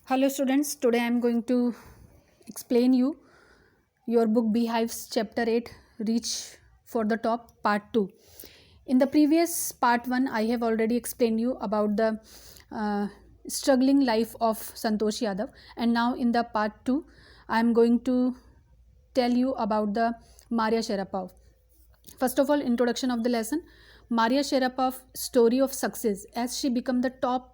Hello students, today I am going to explain you your book Beehives chapter 8 Reach for the Top part 2. In the previous part 1 I have already explained you about the struggling life of Santosh Yadav, and now in the part 2 I am going to tell you about the Maria Sharapova. First of all, introduction of the lesson. Maria Sharapova story of success as she became the top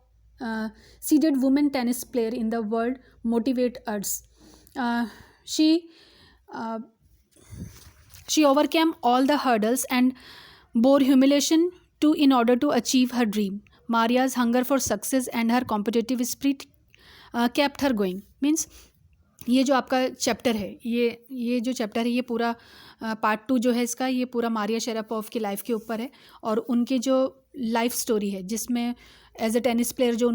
seeded women tennis player in the world motivate us. She uh, she overcame all the hurdles and bore humiliation to in order to achieve her dream. Maria's hunger for success and her competitive spirit kept her going. Means ये जो आपका chapter है, ये जो chapter है, ये पूरा part 2 जो है इसका, ये पूरा मारिया शेरापोव की लाइफ के ऊपर है और उनके जो लाइफ स्टोरी है जिसमें एज अ टेनिस प्लेयर जो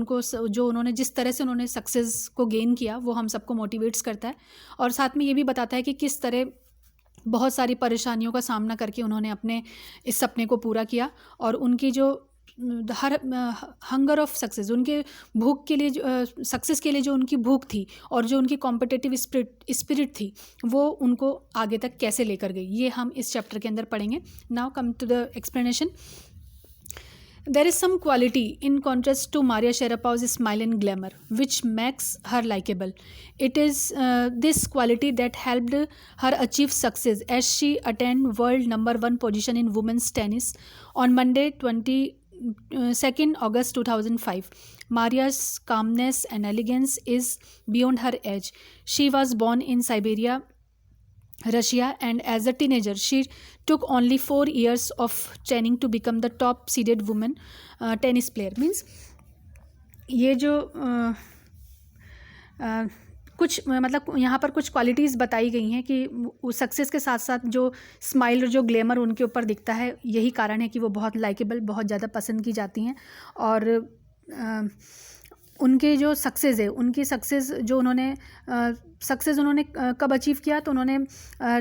उन्होंने जिस तरह से उन्होंने सक्सेस को गेन किया वो हम सबको मोटिवेट्स करता है और साथ में ये भी बताता है कि किस तरह बहुत सारी परेशानियों का सामना करके उन्होंने अपने इस सपने को पूरा किया और उनकी जो हर हंगर ऑफ सक्सेस, उनके भूख के लिए सक्सेस के लिए जो उनकी भूख थी और जो उनकी कॉम्पिटिटिव स्पिरिट थी वो उनको आगे तक कैसे लेकर गई, ये हम इस चैप्टर के अंदर पढ़ेंगे. Now come to the explanation. There is some quality in contrast to Maria Sharapov's smile and glamour, which makes her likable. It is this quality that helped her achieve success as she attained world number 1 position in women's tennis on Monday, 22nd August 2005. Maria's calmness and elegance is beyond her age. She was born in Siberia, Russia, and as a teenager she took only 4 years of training to become the top seeded woman tennis player. Means ये जो कुछ मतलब यहाँ पर कुछ qualities बताई गई हैं कि उस सक्सेस के साथ साथ जो स्माइल और जो ग्लैमर उनके ऊपर दिखता है, यही कारण है कि वो बहुत लाइकेबल, बहुत ज़्यादा पसंद की जाती हैं. और उनके जो सक्सेस है, उनकी सक्सेस जो उन्होंने कब अचीव किया, तो उन्होंने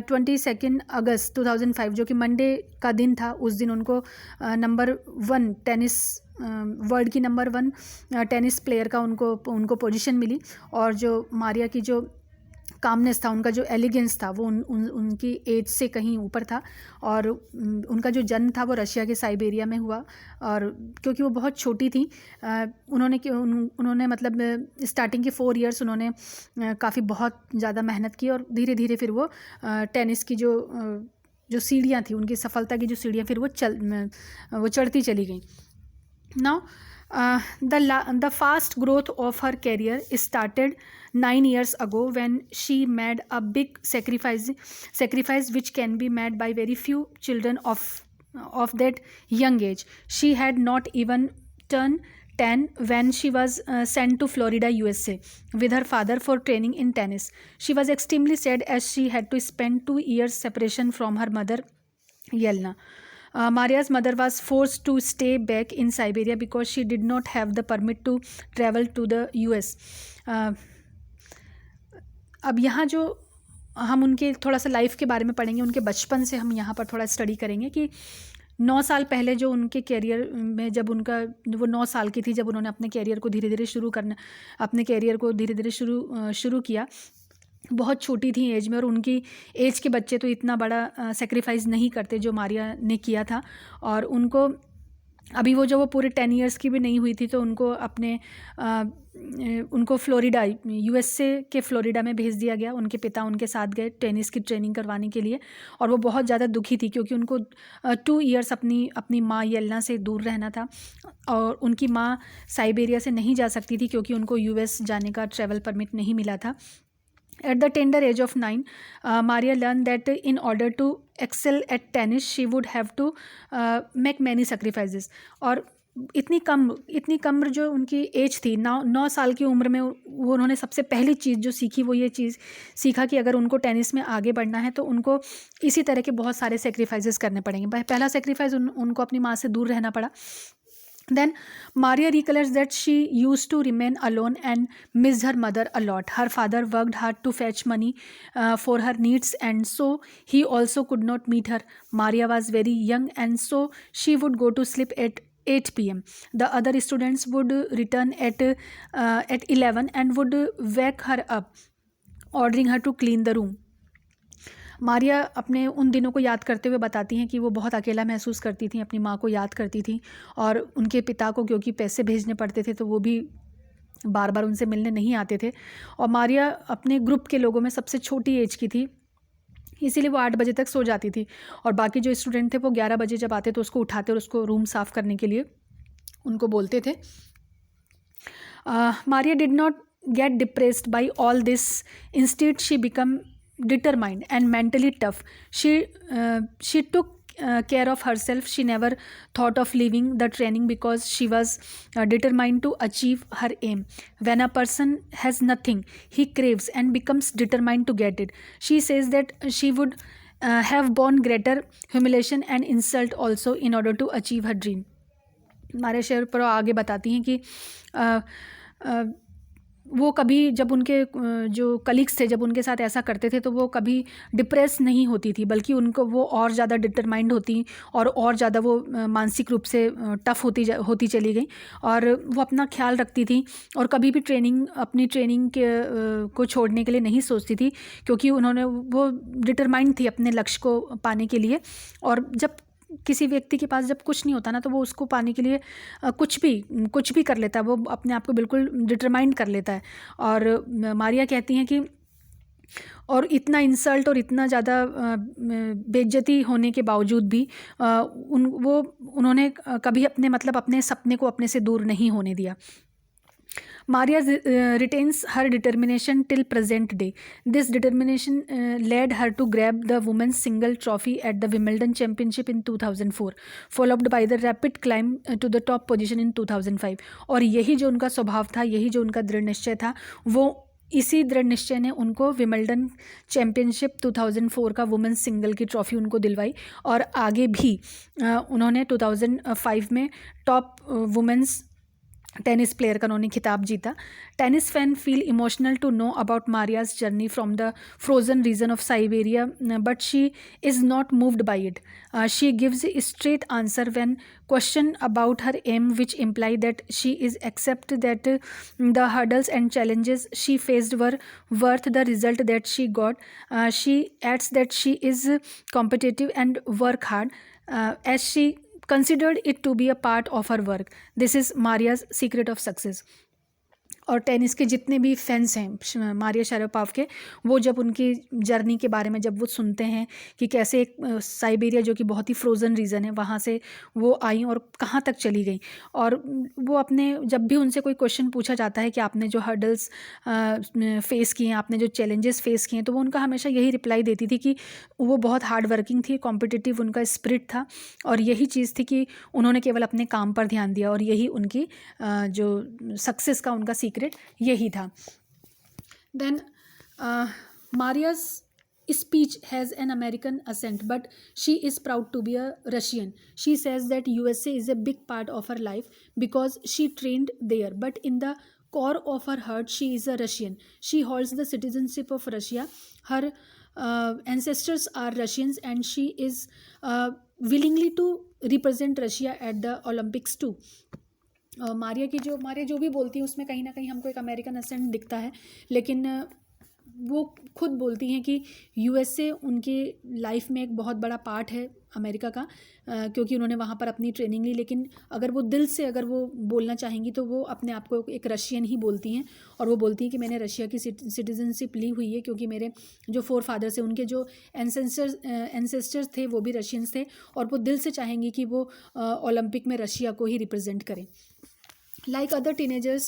22 अगस्त 2005 जो कि मंडे का दिन था, उस दिन उनको नंबर 1 टेनिस वर्ल्ड की नंबर 1 टेनिस प्लेयर का उनको पोजीशन मिली. और जो मारिया की जो कामनेस था, उनका जो एलिगेंस था, वो उनकी एज से कहीं ऊपर था. और उनका जो जन्म था वो रशिया के साइबेरिया में हुआ और क्योंकि वो बहुत छोटी थी, उन्होंने मतलब स्टार्टिंग के 4 इयर्स उन्होंने काफ़ी बहुत ज़्यादा मेहनत की और धीरे धीरे फिर वो टेनिस की जो सीढ़ियाँ थी, उनकी सफलता की जो सीढ़ियाँ फिर वो चढ़ती चली गई. Now, the fast growth of her career started 9 years ago when she made a big sacrifice which can be made by very few children of that young age. She had not even turned 10 when she was sent to Florida, USA with her father for training in tennis. She was extremely sad as she had to spend 2 years separation from her mother, Yelena. Maria's mother was forced to stay back in Siberia because she did not have the permit to travel to the US. अब यहाँ जो हम उनके थोड़ा सा life के बारे में पढ़ेंगे, उनके बचपन से हम यहाँ पर थोड़ा स्टडी करेंगे कि 9 साल पहले जो उनके कैरियर में, जब वो 9 साल की थी, जब उन्होंने अपने कैरियर को धीरे धीरे शुरू किया, बहुत छोटी थी एज में. और उनकी एज के बच्चे तो इतना बड़ा सेक्रीफाइस नहीं करते जो मारिया ने किया था. और उनको अभी वो पूरे 10 इयर्स की भी नहीं हुई थी, तो उनको फ्लोरिडा, यूएसए के फ्लोरिडा में भेज दिया गया. उनके पिता उनके साथ गए टेनिस की ट्रेनिंग करवाने के लिए और वो बहुत ज़्यादा दुखी थी क्योंकि उनको 2 इयर्स अपनी माँ येलेना से दूर रहना था और उनकी माँ साइबेरिया से नहीं जा सकती थी क्योंकि उनको यूएस जाने का ट्रैवल परमिट नहीं मिला था. At the tender age of 9, Maria learned that in order to excel at tennis, she would have to make many sacrifices. और इतनी कम जो उनकी एज थी, 9 साल की उम्र में, वो उन्होंने सबसे पहली चीज़ जो सीखी वो ये चीज़ सीखा कि अगर उनको टेनिस में आगे बढ़ना है तो उनको इसी तरह के बहुत सारे सेक्रीफाइसेस करने पड़ेंगे. पहला सेक्रीफाइस उनको अपनी माँ से दूर रहना पड़ा. Then Maria recollects that she used to remain alone and missed her mother a lot. Her father worked hard to fetch money for her needs, and so he also could not meet her. Maria was very young, and so she would go to sleep at 8 p.m. The other students would return at 11 and would wake her up, ordering her to clean the room. Maria अपने उन दिनों को याद करते हुए बताती हैं कि वो बहुत अकेला महसूस करती थी, अपनी माँ को याद करती थी, और उनके पिता को क्योंकि पैसे भेजने पड़ते थे तो वो भी बार बार उनसे मिलने नहीं आते थे। और मारिया अपने ग्रुप के लोगों में सबसे छोटी एज की थी, इसीलिए वो 8 बजे तक सो जाती थी, और बाकी जो स्टूडेंट थे वो 11 बजे जब आते तो उसको उठाते और उसको रूम साफ़ करने के लिए उनको बोलते थे। Maria did not get depressed by all this, instead she become determined and mentally tough. She took care of herself. She never thought of leaving the training because she was determined to achieve her aim. When a person has nothing, he craves and becomes determined to get it. She says that she would have borne greater humiliation and insult also in order to achieve her dream. Maria Sharapova आगे बताती हैं कि वो कभी जब उनके जो colleagues थे जब उनके साथ ऐसा करते थे तो वो कभी डिप्रेस नहीं होती थी, बल्कि उनको वो और ज़्यादा डिटरमाइंड होती और ज़्यादा वो मानसिक रूप से टफ़ होती चली गई, और वो अपना ख्याल रखती थी और कभी भी अपनी ट्रेनिंग को छोड़ने के लिए नहीं सोचती थी, क्योंकि वो डिटरमाइंड थी अपने लक्ष्य को पाने के लिए। और जब किसी व्यक्ति के पास जब कुछ नहीं होता ना, तो वो उसको पाने के लिए कुछ भी कर लेता है, वो अपने आप को बिल्कुल डिटरमाइंड कर लेता है। और मारिया कहती हैं कि और इतना इंसल्ट और इतना ज़्यादा बेइज्जती होने के बावजूद भी उन्होंने कभी अपने सपने को अपने से दूर नहीं होने दिया। Maria retains her determination till present day. This determination led her to grab the women's single trophy at the Wimbledon Championship in 2004, followed by the rapid climb to the top position in 2005. और यही जो उनका स्वभाव था, यही जो उनका दृढ़ निश्चय था, वो इसी दृढ़ निश्चय ने उनको विम्बल्डन चैम्पियनशिप 2004 का वुमेंस सिंगल की ट्रॉफ़ी उनको दिलवाई, और आगे भी उन्होंने 2005 में टॉप वुमेंस टेनिस प्लेयर का उन्होंने खिताब जीता। Tennis fan feel emotional to know about Maria's journey from the frozen region of Siberia, but she is not moved by it. She gives a straight answer when questioned about her aim, which imply that she is accept that the hurdles and challenges she faced were worth the result that she got. She adds that she is competitive and work hard, as she considered it to be a part of her work. This is Maria's secret of success. और tennis के जितने भी fans हैं Maria Sharapova के, वो जब उनकी journey के बारे में जब वो सुनते हैं कि कैसे साइबेरिया जो कि बहुत ही फ्रोज़न रीजन है वहाँ से वो आई और कहाँ तक चली गई, और वो अपने जब भी उनसे कोई क्वेश्चन पूछा जाता है कि आपने जो हर्डल्स फेस किए हैं, आपने जो चैलेंजेस फेस किए हैं, तो वो उनका हमेशा यही रिप्लाई देती थी कि वो बहुत हार्ड वर्किंग थी, कॉम्पिटिटिव उनका स्पिरिट था, और यही चीज़ थी कि उन्होंने केवल अपने काम पर ध्यान दिया, और यही उनकी जो सक्सेस का उनका सीक्रेट यही था. Then Maria's speech has an American accent, but she is proud to be a Russian. She says that USA is a big part of her life because she trained there, but in the core of her heart she is a Russian. She holds the citizenship of Russia. Her ancestors are Russians, and she is willingly to represent Russia at the Olympics too. Maria जो भी बोलती हैं उसमें कहीं ना कहीं हमको एक अमेरिकन एसेंट दिखता है, लेकिन वो खुद बोलती हैं कि यूएसए उनकी लाइफ में एक बहुत बड़ा पार्ट है अमेरिका का, क्योंकि उन्होंने वहाँ पर अपनी ट्रेनिंग ली, लेकिन अगर वो दिल से अगर वो बोलना चाहेंगी तो वो अपने आप को एक रशियन ही बोलती हैं, और वो बोलती हैं कि मैंने रशिया की सिटीजनशिप ली हुई है क्योंकि मेरे जो फोर फादर्स थे, उनके जो एंसेस्टर्स थे वो भी रशियंस थे, और वो दिल से चाहेंगी कि वो ओलंपिक में रशिया को ही रिप्रेजेंट करें. Like other teenagers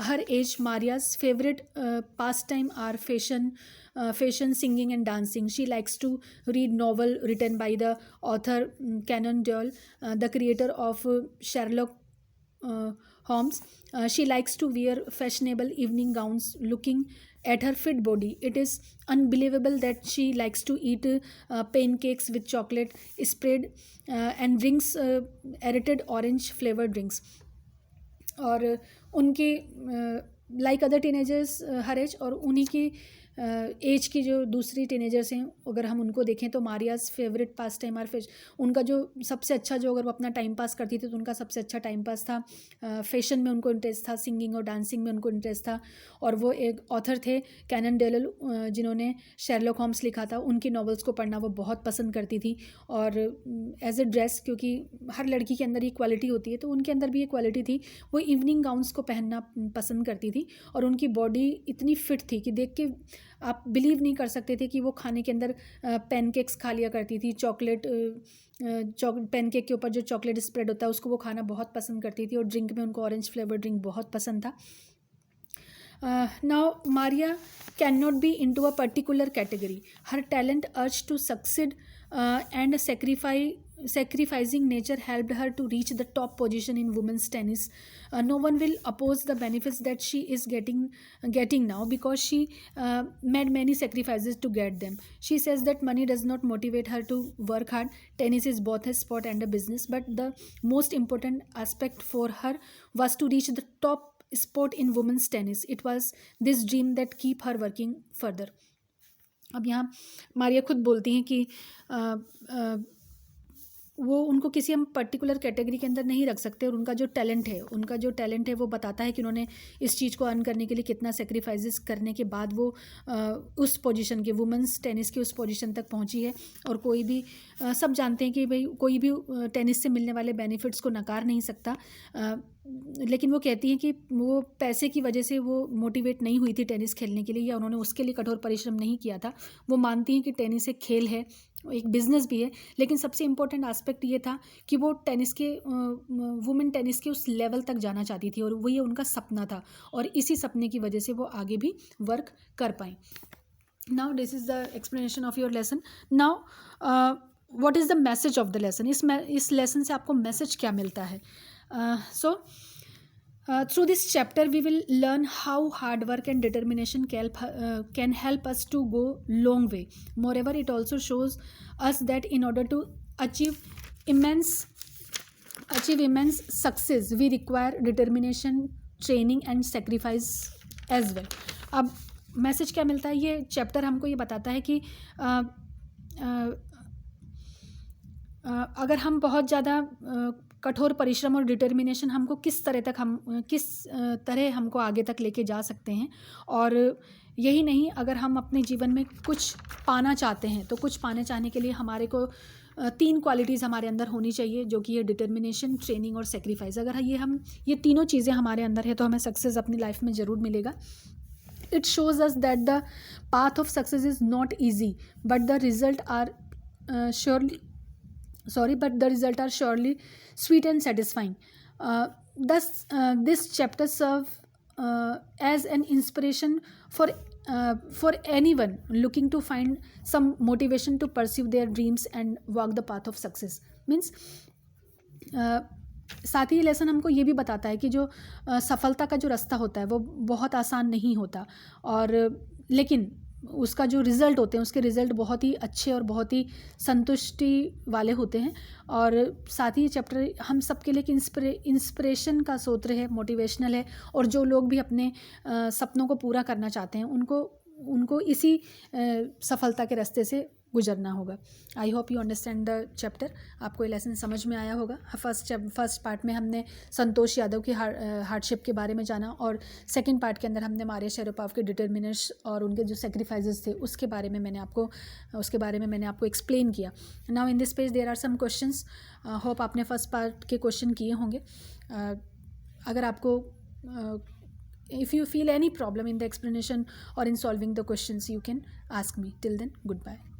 her age, Maria's favorite pastime are fashion, singing and dancing. She likes to read novel written by the author Conan Doyle, the creator of Sherlock Holmes. She likes to wear fashionable evening gowns looking at her fit body. It is unbelievable that she likes to eat pancakes with chocolate spread and drinks aerated orange flavored drinks. और उनकी like other teenagers हर as, और उन्हीं की as की जो दूसरी teenagers हैं अगर हम उनको देखें तो मारियाज़ फेवरेट पास टाइम आर उनका जो सबसे अच्छा जो अगर वो अपना टाइम पास करती थी तो उनका सबसे अच्छा टाइम पास था फैशन में उनको इंटरेस्ट था, सिंगिंग और डांसिंग में उनको इंटरेस्ट था। और वो एक ऑथर थे कैनन डोयल जिन्होंने शेरलॉक होम्स लिखा था, उनकी नॉवेल्स को पढ़ना वो बहुत पसंद करती थी। और एज ए ड्रेस, क्योंकि हर लड़की के अंदर ये क्वालिटी होती है तो उनके अंदर भी ये क्वालिटी थी, वो इवनिंग गाउन्स को पहनना पसंद करती थी। और उनकी बॉडी इतनी फिट थी कि देख के आप बिलीव नहीं कर सकते थे कि वो खाने के अंदर पैनकेक्स खा लिया करती थी, पैनकेक के ऊपर जो चॉकलेट स्प्रेड होता है उसको वो खाना बहुत पसंद करती थी। और ड्रिंक में उनको ऑरेंज फ्लेवर ड्रिंक बहुत पसंद था। Now Maria cannot be into a particular category. Her talent, urge to succeed, and sacrificing nature helped her to reach the top position in women's tennis. No one will oppose the benefits that she is getting now, because she made many sacrifices to get them. She says that money does not motivate her to work hard. Tennis is both a sport and a business, but the most important aspect for her was to reach the top sport in women's tennis. It was this dream that keep her working further. अब यहाँ मारिया खुद बोलती हैं कि वो उनको किसी हम पर्टिकुलर कैटेगरी के अंदर नहीं रख सकते, और उनका जो टैलेंट है वो बताता है कि उन्होंने इस चीज़ को अर्न करने के लिए कितना सेक्रीफाइसेस करने के बाद वो उस पोजीशन के वुमेंस टेनिस की उस पोजीशन तक पहुंची है। और कोई भी सब जानते हैं कि भाई कोई भी टेनिस से मिलने वाले बेनिफिट्स को नकार नहीं सकता, लेकिन वो कहती हैं कि वो पैसे की वजह से वो मोटिवेट नहीं हुई थी टेनिस खेलने के लिए, या उन्होंने उसके लिए कठोर परिश्रम नहीं किया था। वो मानती हैं कि टेनिस एक खेल है, एक बिज़नेस भी है, लेकिन सबसे इम्पोर्टेंट एस्पेक्ट ये था कि वो वुमेन टेनिस के उस लेवल तक जाना चाहती थी, और वो ये उनका सपना था, और इसी सपने की वजह से वो आगे भी वर्क कर पाएँ। Now this is the explanation of your lesson. Now what is the message of the lesson? इस लेसन से आपको मैसेज क्या मिलता है? Through this chapter we will learn how hard work and determination can help us to go long way. Moreover, it also shows us that in order to achieve immense success we require determination, training and sacrifice as well. अब message क्या मिलता है? ये chapter हमको ये बताता है कि अगर हम बहुत ज़्यादा कठोर परिश्रम और डिटर्मिनेशन हमको किस तरह हमको आगे तक लेके जा सकते हैं। और यही नहीं, अगर हम अपने जीवन में कुछ पाना चाहते हैं तो कुछ पाने चाहने के लिए हमारे को 3 क्वालिटीज़ हमारे अंदर होनी चाहिए, जो कि है डिटर्मिनेशन, ट्रेनिंग और सेक्रीफाइस। अगर ये तीनों चीज़ें हमारे अंदर है तो हमें सक्सेस अपनी लाइफ में ज़रूर मिलेगा। It shows us that the path of success is not easy, but the result are surely sweet and satisfying. Thus, this chapter serves as an inspiration for anyone looking to find some motivation to pursue their dreams and walk the path of success. Means साथ ही ये lesson हमको ये भी बताता है कि जो सफलता का जो रास्ता होता है वो बहुत आसान नहीं होता, और लेकिन उसका जो रिज़ल्ट होते हैं उसके रिज़ल्ट बहुत ही अच्छे और बहुत ही संतुष्टि वाले होते हैं। और साथ ही ये चैप्टर हम सबके लिए इंस्पिरेशन का सूत्र है, मोटिवेशनल है, और जो लोग भी अपने सपनों को पूरा करना चाहते हैं उनको इसी सफलता के रास्ते से गुजरना होगा। I hope you understand the chapter. आपको ये लेसन समझ में आया होगा। फर्स्ट पार्ट में हमने संतोष यादव की हार्डशिप के बारे में जाना, और सेकंड पार्ट के अंदर हमने मारिया शेरापोवा के डिटर्मिनेशन और उनके जो सेक्रीफाइसेस थे उसके बारे में मैंने आपको एक्सप्लेन किया। Now in this page there are some questions. Hope आपने फर्स्ट पार्ट के क्वेश्चन किए होंगे। अगर आपको if you feel any problem in the explanation or in solving the questions, you can ask me. Till then, goodbye.